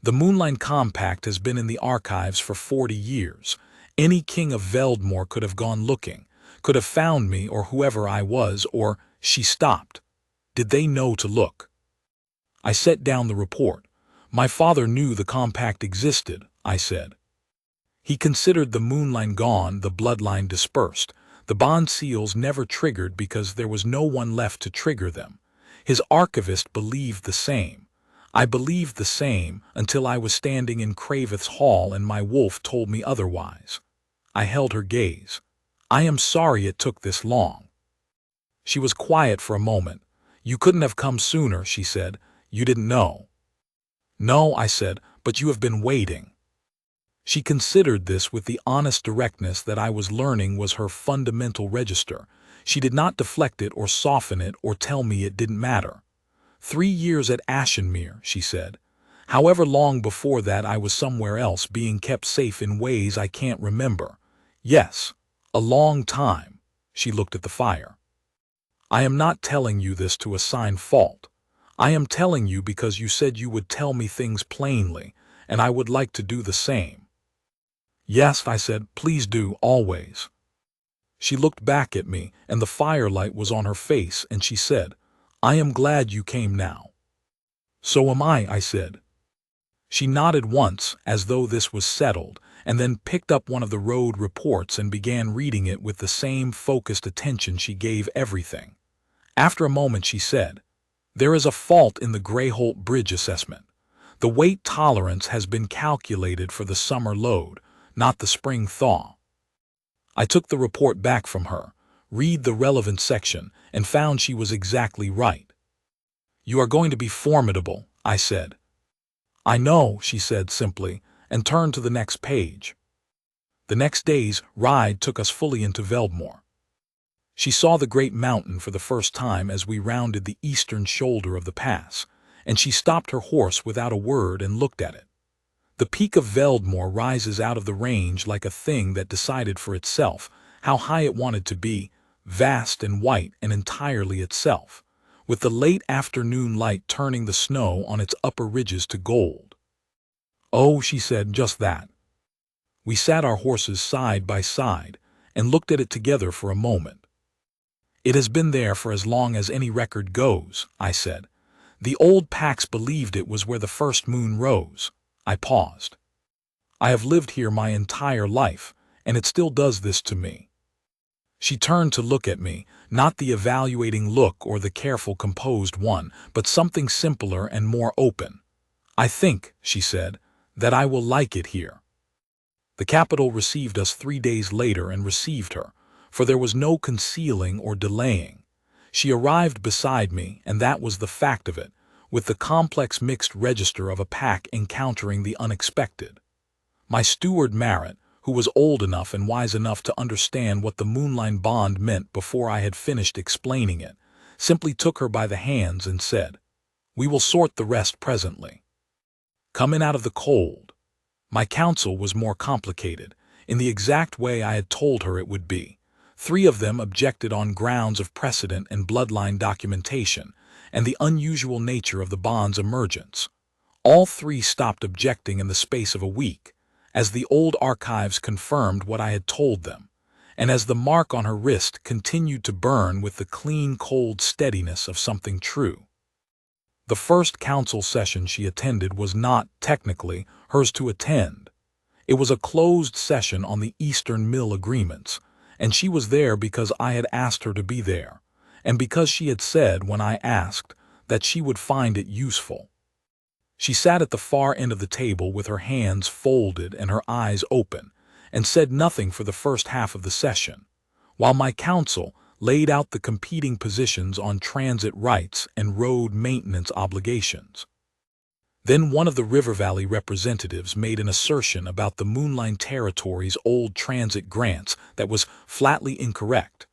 "The Moonline Compact has been in the archives for 40 years. Any king of Veldmore could have gone looking, could have found me or whoever I was, or—" She stopped. "Did they know to look?" I set down the report. "My father knew the compact existed," I said. "He considered the Moonline gone, the bloodline dispersed, the bond seals never triggered because there was no one left to trigger them. His archivist believed the same. I believed the same until I was standing in Crave's hall and my wolf told me otherwise." I held her gaze. "I am sorry it took this long." She was quiet for a moment. "You couldn't have come sooner," she said. "You didn't know." "No," I said, "but you have been waiting." She considered this with the honest directness that I was learning was her fundamental register. She did not deflect it or soften it or tell me it didn't matter. 3 years at Ashenmere," she said. "However long before that I was somewhere else being kept safe in ways I can't remember. Yes, a long time." She looked at the fire. "I am not telling you this to assign fault. I am telling you because you said you would tell me things plainly, and I would like to do the same." "Yes," I said, "please do, always." She looked back at me, and the firelight was on her face, and she said, "I am glad you came now." "So am I," said. She nodded once, as though this was settled, and then picked up one of the road reports and began reading it with the same focused attention she gave everything. After a moment she said, "There is a fault in the Greyholt Bridge assessment. The weight tolerance has been calculated for the summer load, not the spring thaw." I took the report back from her, read the relevant section, and found she was exactly right. "You are going to be formidable," I said. "I know," she said simply, and turned to the next page. The next day's ride took us fully into Veldmore. She saw the great mountain for the first time as we rounded the eastern shoulder of the pass, and she stopped her horse without a word and looked at it. The peak of Veldmore rises out of the range like a thing that decided for itself how high it wanted to be, vast and white and entirely itself, with the late afternoon light turning the snow on its upper ridges to gold. "Oh," she said, "just that." We sat our horses side by side and looked at it together for a moment. "It has been there for as long as any record goes," I said. "The old packs believed it was where the first moon rose." I paused. "I have lived here my entire life, and it still does this to me." She turned to look at me, not the evaluating look or the careful composed one, but something simpler and more open. "I think," she said, "that I will like it here." The capital received us 3 days later and received her, for there was no concealing or delaying. She arrived beside me, and that was the fact of it, with the complex mixed register of a pack encountering the unexpected. My steward Merritt, who was old enough and wise enough to understand what the Moonline Bond meant before I had finished explaining it, simply took her by the hands and said, "We will sort the rest presently. Come in out of the cold." My counsel was more complicated, in the exact way I had told her it would be. 3 of them objected on grounds of precedent and bloodline documentation, and the unusual nature of the bond's emergence. All 3 stopped objecting in the space of a week, as the old archives confirmed what I had told them, and as the mark on her wrist continued to burn with the clean, cold steadiness of something true. The first council session she attended was not, technically, hers to attend. It was a closed session on the Eastern Mill agreements, and she was there because I had asked her to be there, and because she had said when I asked that she would find it useful. She sat at the far end of the table with her hands folded and her eyes open, and said nothing for the first half of the session, while my counsel laid out the competing positions on transit rights and road maintenance obligations. Then one of the River Valley representatives made an assertion about the Moonline Territory's old transit grants that was flatly incorrect.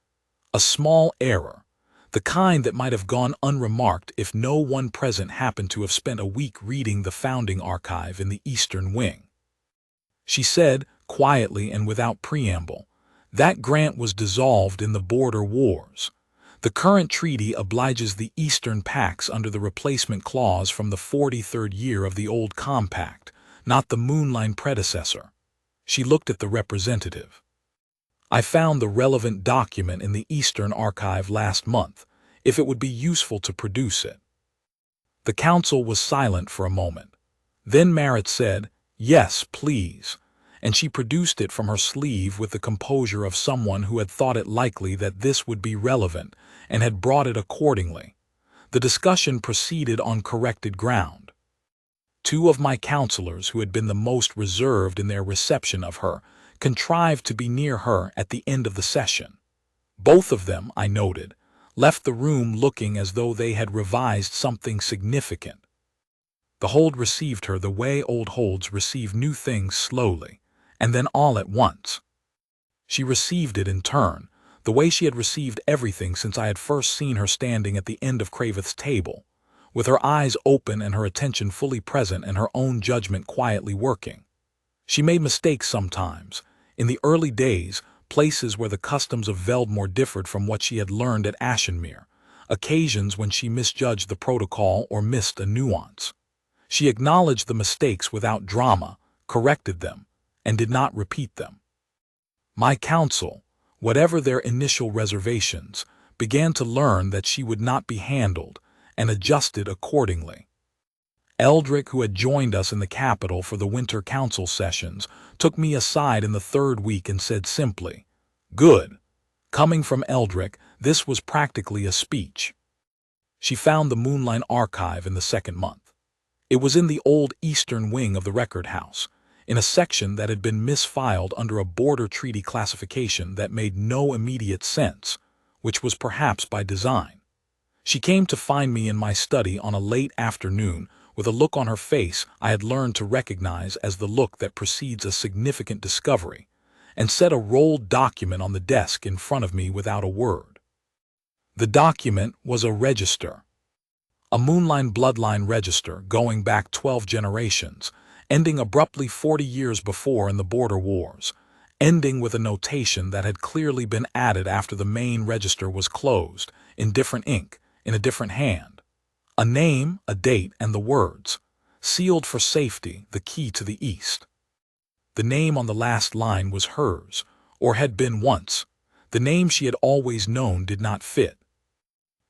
A small error, the kind that might have gone unremarked if no one present happened to have spent a week reading the founding archive in the Eastern Wing. She said, quietly and without preamble, that grant was dissolved in the border wars. The current treaty obliges the Eastern Pacts under the replacement clause from the 43rd year of the old compact, not the Moonline predecessor. She looked at the representative. I found the relevant document in the Eastern Archive last month, if it would be useful to produce it. The council was silent for a moment. Then Merritt said, "Yes, please," and she produced it from her sleeve with the composure of someone who had thought it likely that this would be relevant and had brought it accordingly. The discussion proceeded on corrected ground. 2 of my counselors, who had been the most reserved in their reception of her, contrived to be near her at the end of the session. Both of them, I noted, left the room looking as though they had revised something significant. The hold received her the way old holds receive new things slowly, and then all at once. She received it in turn, the way she had received everything since I had first seen her standing at the end of Craveth's table, with her eyes open and her attention fully present and her own judgment quietly working. She made mistakes sometimes, in the early days, places where the customs of Veldmore differed from what she had learned at Ashenmere, occasions when she misjudged the protocol or missed a nuance. She acknowledged the mistakes without drama, corrected them, and did not repeat them. My counsel, whatever their initial reservations, began to learn that she would not be handled, and adjusted accordingly. Eldrick, who had joined us in the capital for the winter council sessions, took me aside in the 3rd week and said simply, "Good." Coming from Eldrick, this was practically a speech. She found the Moonline archive in the 2nd month. It was in the old Eastern Wing of the record house, in a section that had been misfiled under a border treaty classification that made no immediate sense, which was perhaps by design. She came to find me in my study on a late afternoon with a look on her face I had learned to recognize as the look that precedes a significant discovery, and set a rolled document on the desk in front of me without a word. The document was a register. A Moonline bloodline register going back 12 generations, ending abruptly 40 years before in the border wars, ending with a notation that had clearly been added after the main register was closed, in different ink, in a different hand. A name, a date, and the words, "Sealed for safety, the key to the East." The name on the last line was hers, or had been once. The name she had always known did not fit.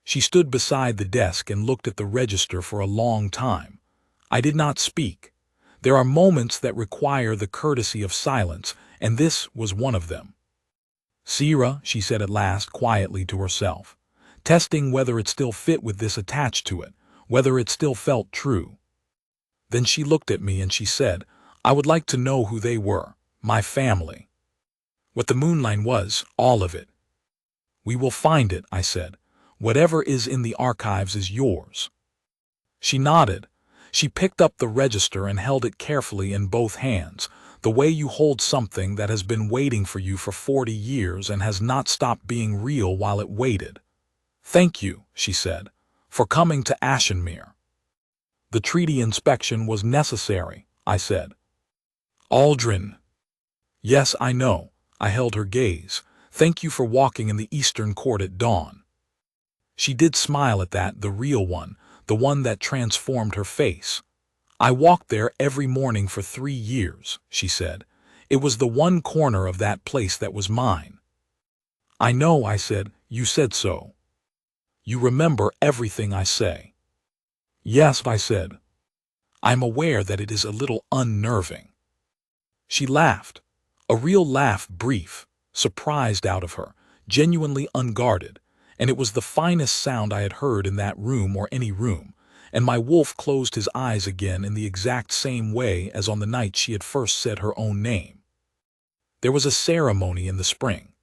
She stood beside the desk and looked at the register for a long time. I did not speak. There are moments that require the courtesy of silence, and this was one of them. "Sierra," she said at last quietly to herself, testing whether it still fit with this attached to it, whether it still felt true. Then she looked at me and she said, "I would like to know who they were, my family. What the Moonline was, all of it." "We will find it," I said. "Whatever is in the archives is yours." She nodded. She picked up the register and held it carefully in both hands, the way you hold something that has been waiting for you for 40 years and has not stopped being real while it waited. "Thank you," she said, "for coming to Ashenmere." "The treaty inspection was necessary," I said. "Aldrin." "Yes, I know." I held her gaze. "Thank you for walking in the Eastern Court at dawn." She did smile at that, the real one, the one that transformed her face. "I walked there every morning for 3 years," she said. "It was the one corner of that place that was mine." "I know," I said. "You said so." "You remember everything I say." "Yes," I said. "I'm aware that it is a little unnerving." She laughed. A real laugh, brief, surprised out of her, genuinely unguarded, and it was the finest sound I had heard in that room or any room, and my wolf closed his eyes again in the exact same way as on the night she had first said her own name. There was a ceremony in the spring.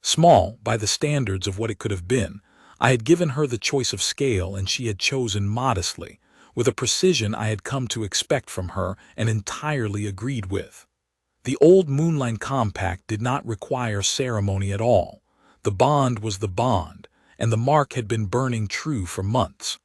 Small, by the standards of what it could have been, I had given her the choice of scale and she had chosen modestly, with a precision I had come to expect from her and entirely agreed with. The old Moonline Compact did not require ceremony at all. The bond was the bond, and the mark had been burning true for months.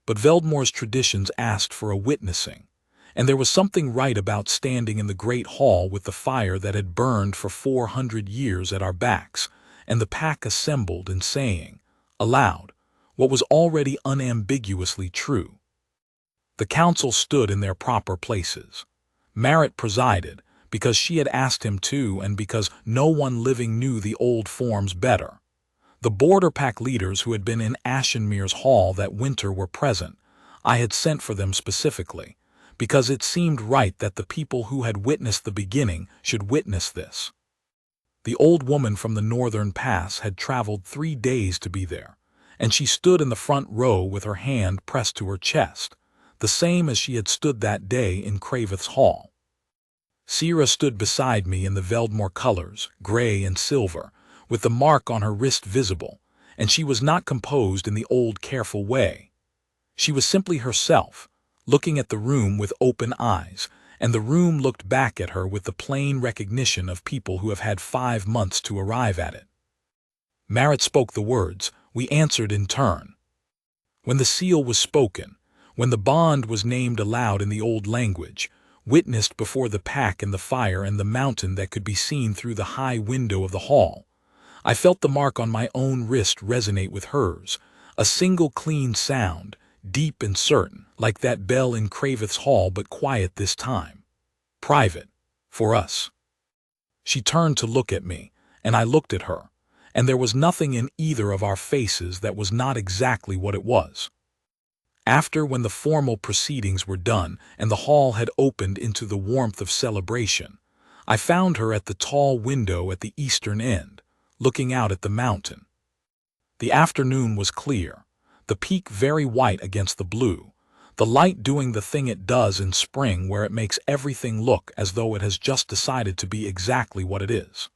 But Veldmore's traditions asked for a witnessing, and there was something right about standing in the great hall with the fire that had burned for 400 years at our backs, and the pack assembled and saying, aloud, what was already unambiguously true. The council stood in their proper places. Merritt presided, because she had asked him to and because no one living knew the old forms better. The border pack leaders who had been in Ashenmere's hall that winter were present. I had sent for them specifically, because it seemed right that the people who had witnessed the beginning should witness this. The old woman from the northern pass had traveled 3 days to be there, and she stood in the front row with her hand pressed to her chest, the same as she had stood that day in Craveth's hall. Sierra stood beside me in the Veldmore colors, gray and silver, with the mark on her wrist visible, and she was not composed in the old careful way. She was simply herself, looking at the room with open eyes, and the room looked back at her with the plain recognition of people who have had 5 months to arrive at it. Merritt spoke the words, we answered in turn. When the seal was spoken, when the bond was named aloud in the old language, witnessed before the pack and the fire and the mountain that could be seen through the high window of the hall, I felt the mark on my own wrist resonate with hers, a single clean sound, deep and certain, like that bell in Craveth's hall, but quiet this time. Private. For us. She turned to look at me, and I looked at her, and there was nothing in either of our faces that was not exactly what it was. After, when the formal proceedings were done and the hall had opened into the warmth of celebration, I found her at the tall window at the eastern end, looking out at the mountain. The afternoon was clear, the peak very white against the blue, the light doing the thing it does in spring where it makes everything look as though it has just decided to be exactly what it is.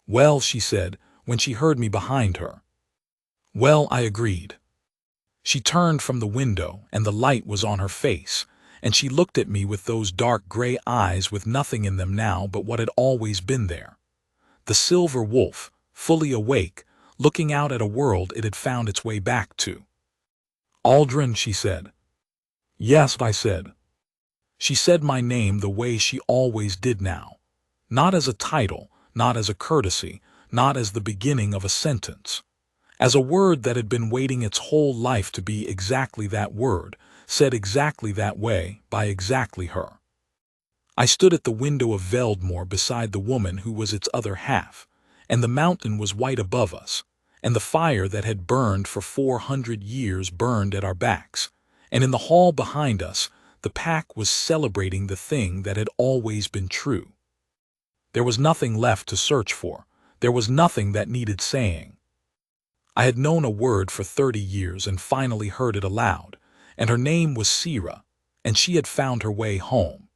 "Well," she said, when she heard me behind her. "Well," I agreed. She turned from the window, and the light was on her face, and she looked at me with those dark gray eyes with nothing in them now but what had always been there. The silver wolf, fully awake, looking out at a world it had found its way back to. "Aldrin," she said. "Yes," I said. She said my name the way she always did now, not as a title, not as a courtesy, not as the beginning of a sentence. As a word that had been waiting its whole life to be exactly that word, said exactly that way, by exactly her. I stood at the window of Veldmore beside the woman who was its other half, and the mountain was white above us, and the fire that had burned for 400 years burned at our backs, and in the hall behind us, the pack was celebrating the thing that had always been true. There was nothing left to search for, there was nothing that needed saying. I had known a word for 30 years and finally heard it aloud, and her name was Sierra, and she had found her way home.